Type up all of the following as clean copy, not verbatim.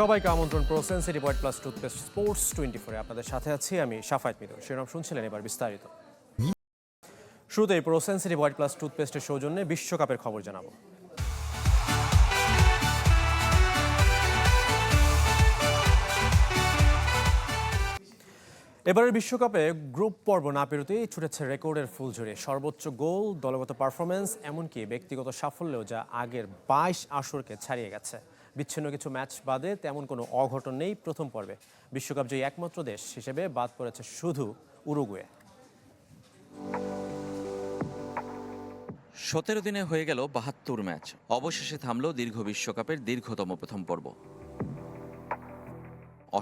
সবাইকে আমন্ত্রণ pro sensitive white plus toothpaste sports 24 আপনাদের সাথে আছি আমি শাফায়েত মিদুর। শিরোনাম শুনছিলেন, এবার বিস্তারিত। শুরুতেই প্রো সেনসিটিভ হোয়াইট প্লাস টুথপেস্টের সৌজন্যে বিশ্বকাপের খবর জানাবো। এবারের বিশ্বকাপে গ্রুপ পর্ব না পেরোতেই ছুটেছে রেকর্ডের ফুলঝুরি। সর্বোচ্চ গোল, দলগত পারফরমেন্স, এমনকি ব্যক্তিগত সাফল্যেও যা আগের 22 আসরকে ছাড়িয়ে গেছে। বিচ্ছিন্ন কিছু ম্যাচ বাদে তেমন কোনো অঘটন নেই প্রথম পর্বে। বিশ্বকাপ জয়ী একমাত্র দেশ হিসেবে বাদ পড়েছে শুধু উরুগুয়ে। 17 দিনে হয়ে গেল 72 ম্যাচ। অবশেষে থামল দীর্ঘ বিশ্বকাপের দীর্ঘতম প্রথম পর্ব।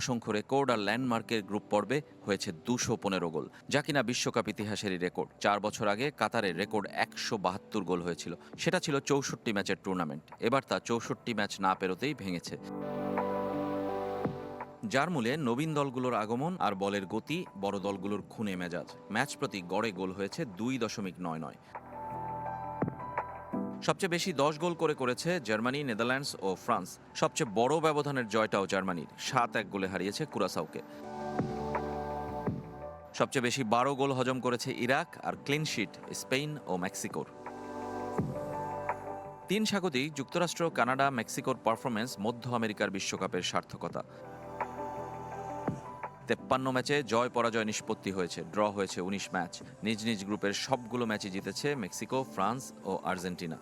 অসংখ্য রেকর্ড আর ল্যান্ডমার্কের গ্রুপ পর্বে হয়েছে 215 গোল, যা কিনা বিশ্বকাপ ইতিহাসেরই রেকর্ড। 4 বছর আগে কাতারের রেকর্ড 172 গোল হয়েছিল। সেটা ছিল 64 ম্যাচের টুর্নামেন্ট। এবার তা 64 ম্যাচ না পেরোতেই ভেঙেছে, যার মূলে নবীন দলগুলোর আগমন আর বলের গতি, বড় দলগুলোর খুনে মেজাজ। ম্যাচ প্রতি গড়ে গোল হয়েছে 2.99। সবচেয়ে বেশি 10 গোল করেছে জার্মানি, নেদারল্যান্ডস ও ফ্রান্স। সবচেয়ে বড় ব্যবধানের জয়টাও জার্মানির, 7-1 গোলে হারিয়েছে কুরাসাওকে। সবচেয়ে বেশি 12 গোল হজম করেছে ইরাক, আর ক্লিন শিট স্পেন ও মেক্সিকোর। 3 স্বাগতিক যুক্তরাষ্ট্র, কানাডা, মেক্সিকোর পারফরমেন্স মধ্য আমেরিকার বিশ্বকাপের সার্থকতা। 53 ম্যাচে জয় পরাজয় নিষ্পত্তি হয়েছে, ড্র হয়েছে 19 ম্যাচ। নিজ নিজ গ্রুপের সবগুলো ম্যাচই জিতেছে মেক্সিকো, ফ্রান্স ও আর্জেন্টিনা।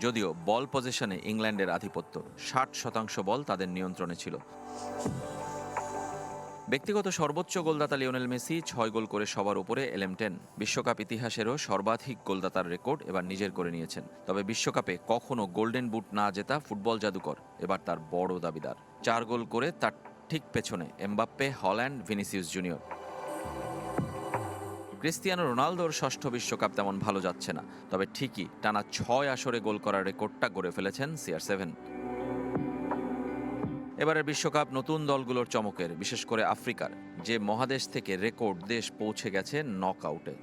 যদিও বল পজিশনে ইংল্যান্ডের আধিপত্য, 60% বল তাদের নিয়ন্ত্রণে ছিল। ব্যক্তিগত সর্বোচ্চ গোলদাতা লিওনেল মেসি 6 গোল করে সবার উপরে এলএম10। বিশ্বকাপ ইতিহাসেরও সর্বাধিক গোলদাতার রেকর্ড এবার নিজের করে নিয়েছেন। তবে বিশ্বকাপে কখনো গোল্ডেন বুট না জেতা ফুটবল জাদুকর এবার তার বড় দাবিদার। 4 গোল করে তার ঠিক পেছনে Mbappe, Haaland, Vinicius Junior. Cristiano রোনালদোর ষষ্ঠ বিশ্বকাপ তেমন ভালো যাচ্ছে না, তবে ঠিকই টানা 6 আসরে গোল করার রেকর্ডটা গড়ে ফেলেছেন CR7। এবারের বিশ্বকাপ নতুন দলগুলোর চমকের, বিশেষ করে আফ্রিকার, যে মহাদেশ থেকে রেকর্ড দেশ পৌঁছে গেছে নকআউটে।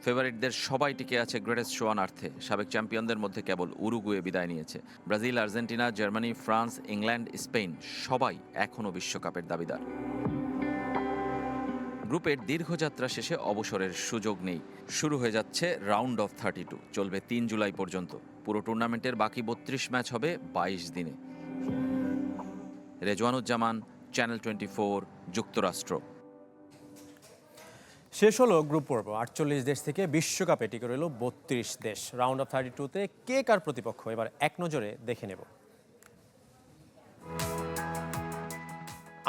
ফেভারিটদের সবাই টিকে আছে গ্রেটেস্ট শো অন আর্থে। সাবেক চ্যাম্পিয়নদের মধ্যে কেবল উরুগুয়ে বিদায় নিয়েছে। Brazil, Argentina, Germany, France, England, Spain সবাই এখনও বিশ্বকাপের দাবিদার। গ্রুপের দীর্ঘযাত্রা শেষে অবসরের সুযোগ নেই। শুরু হয়ে যাচ্ছে রাউন্ড অফ 32, চলবে 3 জুলাই পর্যন্ত। পুরো টুর্নামেন্টের বাকি 32 ম্যাচ হবে 22 দিনে। রেজওয়ানুজ্জামান, চ্যানেল 24, যুক্তরাষ্ট্র। শেষ হলো গ্রুপ পর্ব। 48 দেশ থেকে বিশ্বকাপে টিকে রইল 32 দেশ। রাউন্ড অফ 32-তে কে কার প্রতিপক্ষ এবার এক নজরে দেখে নেব।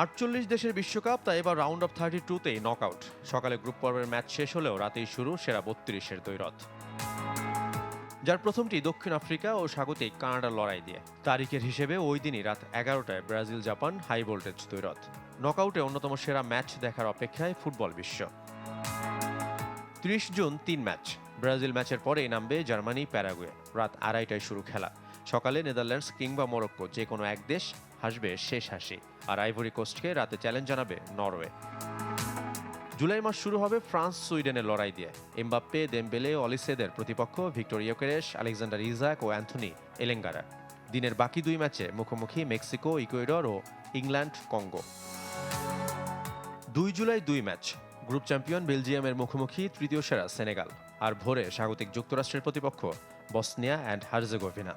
48 দেশের বিশ্বকাপ, তাই এবার রাউন্ড অফ 32-তেই নকআউট। সকালে গ্রুপ পর্বের ম্যাচ শেষ হলেও রাতেই শুরু সেরা 32-এর দ্বৈরথ, যার প্রথমটি দক্ষিণ আফ্রিকা ও স্বাগতিক কানাডার লড়াই দিয়ে। তারিখের হিসেবে ওই দিনই রাত 11টায় ব্রাজিল জাপান হাই ভোল্টেজ দ্বৈরথ। নকআউটে অন্যতম সেরা ম্যাচ দেখার অপেক্ষায় ফুটবল বিশ্ব। 30 জুন 3 ম্যাচ। ব্রাজিল ম্যাচের পরেই নামবে জার্মানি, প্যারাগুয়ে। রাত 2:30টায় শুরু খেলা। সকালে নেদারল্যান্ডস কিংবা মরক্কো, যে কোনো এক দেশ হাসবে শেষ হাসি। আর আইভরি কোস্টকে রাতে চ্যালেঞ্জ জানাবে নরওয়ে। জুলাই মাস শুরু হবে ফ্রান্স সুইডেনের লড়াই দিয়ে। এমবাপ্পে, দেমবেলে, অলিসেদের প্রতিপক্ষ ভিক্টর ইয়োকেরেশ, আলেকজান্ডার ইজাক ও অ্যান্থনি এলেঙ্গারা। দিনের বাকি 2 ম্যাচে মুখোমুখি মেক্সিকো, ইকুয়েডর ও ইংল্যান্ড, কঙ্গো। 2 জুলাই 2 ম্যাচ। গ্রুপ চ্যাম্পিয়ন বেলজিয়ামের মুখোমুখি তৃতীয় সেরা সেনেগাল। আর ভোরে স্বাগতিক যুক্তরাষ্ট্রের প্রতিপক্ষ বসনিয়া অ্যান্ড হার্জেগোভিনা।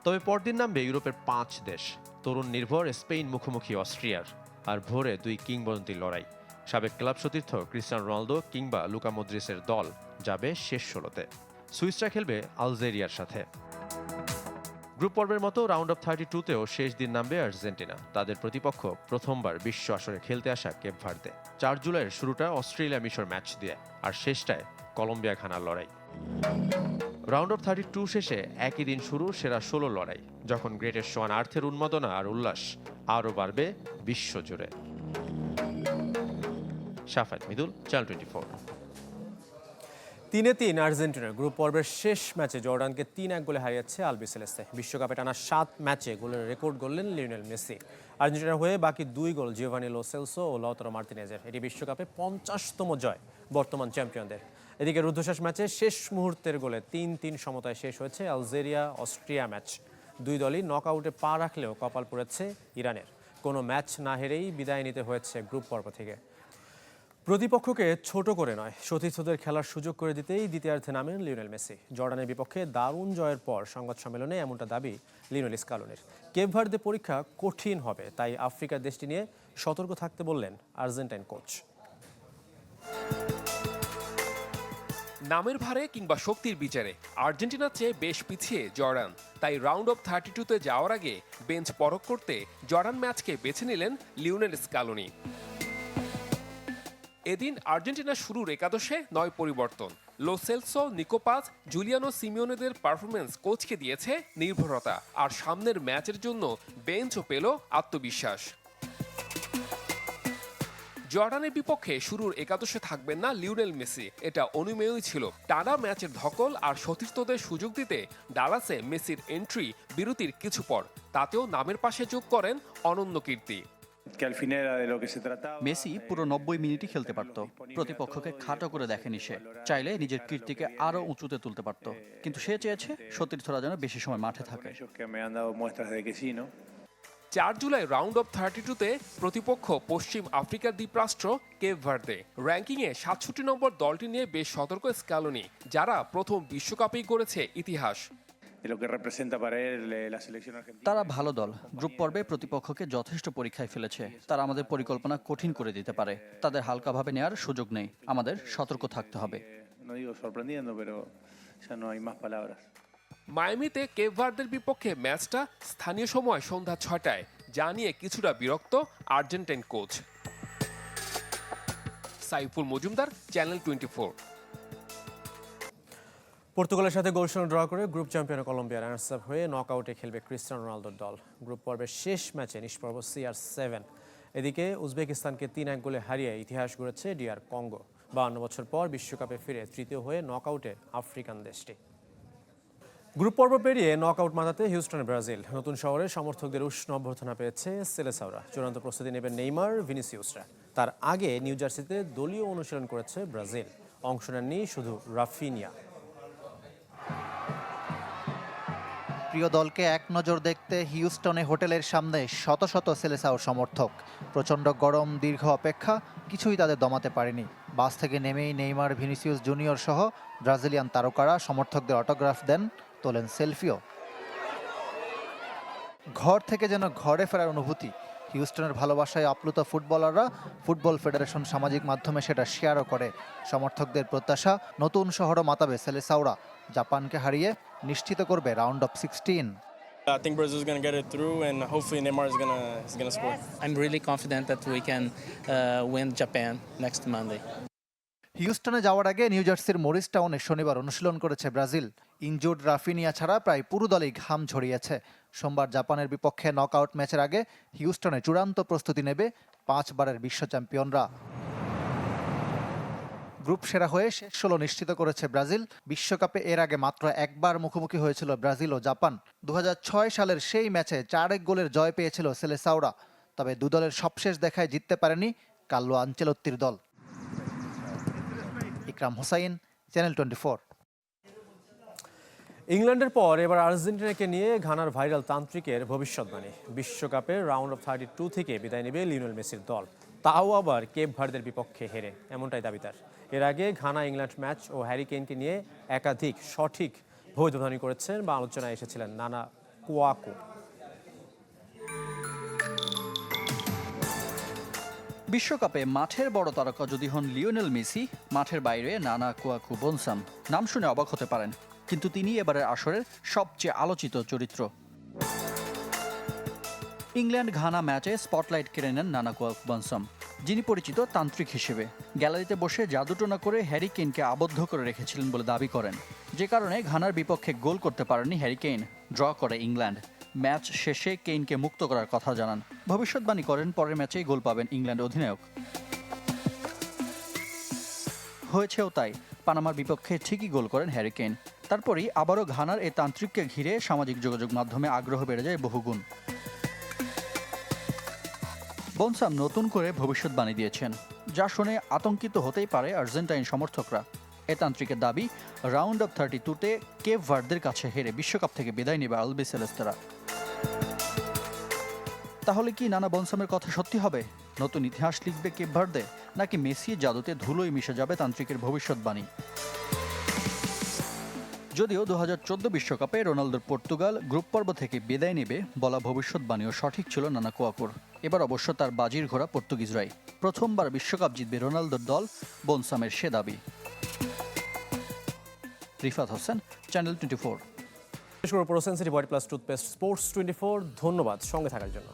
তবে পরদিন নামবে ইউরোপের 5 দেশ। তরুণ নির্ভর স্পেন মুখোমুখি অস্ট্রিয়ার। আর ভোরে 2 কিংবদন্তির লড়াই। সাবেক ক্লাব সতীর্থ ক্রিস্টিয়ানো রোনালদো কিংবা লুকা মদ্রিচের দল যাবে শেষ 16তে। সুইসরা খেলবে আলজেরিয়ার সাথে। গ্রুপ পর্বের মতো রাউন্ড অফ 32-তেও শেষ দিন নামবে আর্জেন্টিনা। তাদের প্রতিপক্ষ প্রথমবার বিশ্ব আসরে খেলতে আসা কেপ ভার্দে। 4 জুলাইয়ের শুরুটা অস্ট্রেলিয়া মিশর ম্যাচ দিয়ে, আর শেষটায় কলম্বিয়া ঘানার লড়াই। রাউন্ড অফ 32 শেষে একই দিন শুরু সেরা 16 লড়াই, যখন গ্রেটেস্ট শো অন আর্থের উন্মাদনা আর উল্লাস আরও বাড়বে বিশ্বজুড়ে। শাফায়েত মিদুল, চ্যানেল 24। 3-3 আর্জেন্টিনার গ্রুপ পর্বের শেষ ম্যাচে জর্ডানকে 3-1 গোলে হারিয়েছে আলবিসেলেস্তে। বিশ্বকাপে টানা 7 ম্যাচে গোলের রেকর্ড গড়লেন লিওনেল মেসি। আর্জেন্টিনার হয়ে বাকি 2 গোল জিওভানি লো সেলসো ও লাউতারো মার্তিনেজের। এটি বিশ্বকাপে 50তম জয় বর্তমান চ্যাম্পিয়নদের। এদিকে রুদ্ধশ্বাস ম্যাচে শেষ মুহূর্তের গোলে ৩-৩ সমতায় শেষ হয়েছে আলজেরিয়া অস্ট্রিয়া ম্যাচ। দুই দলই নকআউটে পা রাখলেও কপাল পুড়েছে ইরানের। কোনো ম্যাচ না হেরেই বিদায় নিতে হয়েছে গ্রুপ পর্ব থেকে। প্রতিপক্ষকে ছোট করে নয়, সতীর্থদের খেলার সুযোগ করে দিতেই দ্বিতীয়ার্ধে নামেন লিওনেল মেসি। জর্ডানের বিপক্ষে দারুণ জয়ের পর সংবাদ সম্মেলনে এমনটা দাবি লিওনেল স্কালোনির। কেপ ভার্দে পরীক্ষা কঠিন হবে, তাই আফ্রিকার দেশটি নিয়ে সতর্ক থাকতে বললেন আর্জেন্টাইন কোচ। নামের ভারে কিংবা শক্তির বিচারে আর্জেন্টিনার চেয়ে বেশ পিছিয়ে জর্ডান, তাই রাউন্ড অফ 32-তে যাওয়ার আগে বেঞ্চ পরখ করতে জর্ডান ম্যাচকে বেছে নিলেন লিওনেল স্কালোনি। এদিন আর্জেন্টিনার শুরুর একাদশে 9 পরিবর্তন। লো সেলসো, নিকো পাজ, জুলিয়ানো সিমিওনেদের পারফরমেন্স কোচকে দিয়েছে নির্ভরতা, আর সামনের ম্যাচের জন্য বেঞ্চও পেল আত্মবিশ্বাস। জর্ডানের বিপক্ষে শুরুর একাদশে থাকবেন না লিওনেল মেসি, এটা অনুমেয়ই ছিল। টানা ম্যাচের ধকল আর সতীর্থদের সুযোগ দিতে ডালাসে মেসির এন্ট্রি বিরতির কিছু পর, তাতেও নামের পাশে যোগ করেন অনন্য কীর্তি। মেসি পুরো 90 মিনিটই খেলতে পারত। প্রতিপক্ষকে খাটো করে দেখেনি সে। চাইলে নিজের কীর্তিকে আরো উঁচুতে তুলতে পারত, কিন্তু সে চেয়েছে সতীর্থরা যেন বেশি সময় মাঠে থাকে। 4 জুলাই রাউন্ড অফ 32-তে প্রতিপক্ষ পশ্চিম আফ্রিকার দ্বীপরাষ্ট্র কেপ ভার্দে। র্যাঙ্কিংয়ে 67 নম্বর দলটি নিয়ে বেশ সতর্ক স্কালোনি, যারা প্রথম বিশ্বকাপেই গড়েছে ইতিহাস। তারা ভালো দল, গ্রুপ পর্বে প্রতিপক্ষকে যথেষ্ট পরীক্ষায় ফেলেছে। তারা আমাদের পরিকল্পনা কঠিন করে দিতে পারে। তাদের হালকাভাবে নেওয়ার সুযোগ নেই, আমাদের সতর্ক থাকতে হবে। মায়ামিতে কেপ ভার্দের বিপক্ষে ম্যাচটা স্থানীয় সময় সন্ধ্যা 6টায়, যা নিয়ে কিছুটা বিরক্ত Argentine coach. Saiful Majumdar, channel 24। পর্তুগালের সাথে গোলশূন্য ড্র করে group champion Colombia runners up হয়ে নকআউটে খেলবে ক্রিস্টিয়ানো রোনালদোর দল। গ্রুপ পর্বের শেষ ম্যাচে নিষ্প্রভ CR7। এদিকে উজবেকিস্তানকে 3-1 গোলে হারিয়ে ইতিহাস গড়েছে DR কঙ্গো। 52 বছর পর বিশ্বকাপে ফিরে তৃতীয় হয়ে নকআউটে আফ্রিকান দেশটি। গ্রুপ পর্ব পেরিয়ে নকআউট মাতাতে হিউস্টনে ব্রাজিল। নতুন শহরে সমর্থকদের উষ্ণ অভ্যর্থনা পেয়েছে সেলেসাওরা। চূড়ান্ত প্রস্তুতি নেবেন নেইমার, ভিনিসিউসরা। তার আগে নিউ জার্সিতে দলীয় অনুশীলন করেছে ব্রাজিল। অংশ নেননি শুধু রাফিনিয়া। প্রিয় দলকে এক নজর দেখতে হিউস্টনে হোটেলের সামনে শত শত সেলেসাও সমর্থক। প্রচণ্ড গরম, দীর্ঘ অপেক্ষা কিছুই তাদের দমাতে পারেনি। বাস থেকে নেমেই নেইমার, ভিনিসিয়াস জুনিয়র সহ ব্রাজিলিয়ান তারকারা সমর্থকদের অটোগ্রাফ দেন, তোলেন সেলফিও। ঘর থেকে যেন ঘরে ফেরার অনুভূতি। হিউস্টনের ভালোবাসায় আপ্লুত ফুটবলাররা ফুটবল ফেডারেশন সামাজিক মাধ্যমে সেটা শেয়ারও করে। সমর্থকদের প্রত্যাশা, নতুন শহরও মাতাবে সেলেসাওরা। জাপানকে হারিয়ে নিশ্চিত করবে round of 16। I think Brazil is going to get it through, and hopefully Neymar is going to score. I'm really confident that we can win Japan next Monday. হিউস্টনে যাওয়ার আগে নিউ জার্সির মরিস টাউনে শনিবার অনুশীলন করেছে ব্রাজিল। ইনজুর্ড রাফিনিয়া ছাড়া প্রায় পুরো দলই ঘাম ঝরিয়েছে। সোমবার জাপানের বিপক্ষে নকআউট ম্যাচের আগে হিউস্টনে চূড়ান্ত প্রস্তুতি নেবে 5 বারের বিশ্ব চ্যাম্পিয়নরা। গ্রুপ সেরা হয়ে শেষ 16 নিশ্চিত করেছে ব্রাজিল। বিশ্বকাপে এর আগে মাত্র একবার মুখোমুখি হয়েছিল ব্রাজিল ও জাপান। 2006 সালের সেই ম্যাচে 4-1 গোলের জয় পেয়েছিল সেলেসাওরা। তবে দু দলের সবশেষ দেখায় জিততে পারেনি কার্লো আনচেলত্তির দল। ইকরাম হোসাইন, চ্যানেল 24। ইংল্যান্ডের পর এবার আর্জেন্টিনাকে নিয়ে ঘানার ভাইরাল তান্ত্রিকের ভবিষ্যৎবাণী। বিশ্বকাপের রাউন্ড অফ 32 থেকে বিদায় নেবে লিওনেল মেসির দল, তাও আবার কেপ ভার্দের বিপক্ষে হেরে, এমনটাই দাবি তার। এর আগে ঘানা ইংল্যান্ড ম্যাচ ও হ্যারি কেইনকে নিয়ে একাধিক সঠিক ভবিষ্যদ্বাণী করেছেন বা আলোচনায় এসেছিলেন নানা কুয়াকু। বিশ্বকাপে মাঠের বড় তারকা যদি হন লিওনেল মেসি, মাঠের বাইরে নানা কুয়াকু বনসাম। নাম শুনে অবাক হতে পারেন, কিন্তু তিনি এবারের আসরের সবচেয়ে আলোচিত চরিত্র। ইংল্যান্ড ঘানা ম্যাচে স্পটলাইট কেড়ে নেন নানা কুয়াকু বনসাম, যিনি পরিচিত তান্ত্রিক হিসেবে। গ্যালারিতে বসে জাদুটোনা করে হ্যারি কেইনকে আবদ্ধ করে রেখেছিলেন বলে দাবি করেন, যে কারণে ঘানার বিপক্ষে গোল করতে পারেননি হ্যারি কেইন। ড্র করে ইংল্যান্ড। ম্যাচ শেষে কেইনকে মুক্ত করার কথা জানান। ভবিষ্যৎবাণী করেন পরের ম্যাচেই গোল পাবেন ইংল্যান্ড অধিনায়ক। হয়েছেও তাই। পানামার বিপক্ষে ঠিকই গোল করেন হ্যারি কেইন। তারপরই আবারও ঘানার এই তান্ত্রিককে ঘিরে সামাজিক যোগাযোগ মাধ্যমে আগ্রহ বেড়ে যায় বহুগুণ। বনসাম নতুন করে ভবিষ্যৎবাণী দিয়েছেন, যা শুনে আতঙ্কিত হতেই পারে আর্জেন্টাইন সমর্থকরা। এ তান্ত্রিকের দাবি, রাউন্ড অফ 32-তে কেপ ভার্দের কাছে হেরে বিশ্বকাপ থেকে বিদায় নেবে আলবি সেলেস্তারা। তাহলে কি নানা বনসামের কথা সত্যি হবে? নতুন ইতিহাস লিখবে কেপ ভার্দে, নাকি মেসির জাদুতে ধুলোয় মিশে যাবে তান্ত্রিকের ভবিষ্যৎবাণী? যদিও 2014 বিশ্বকাপে রোনালদোর পর্তুগাল গ্রুপ পর্ব থেকে বিদায় নেবে বলা ভবিষ্যৎবাণীও সঠিক ছিল নানা কোয়াকুর। এবার অবশ্য তার বাজির ঘোড়া পর্তুগিজরাই। প্রথমবার বিশ্বকাপ জিতবে রোনালদোর দল, বনসামের সে দাবি। রিফাত হোসেন, চ্যানেল 24। বিশেষ করে pro sensitive white plus toothpaste sports 24। ধন্যবাদ সঙ্গে থাকার জন্য।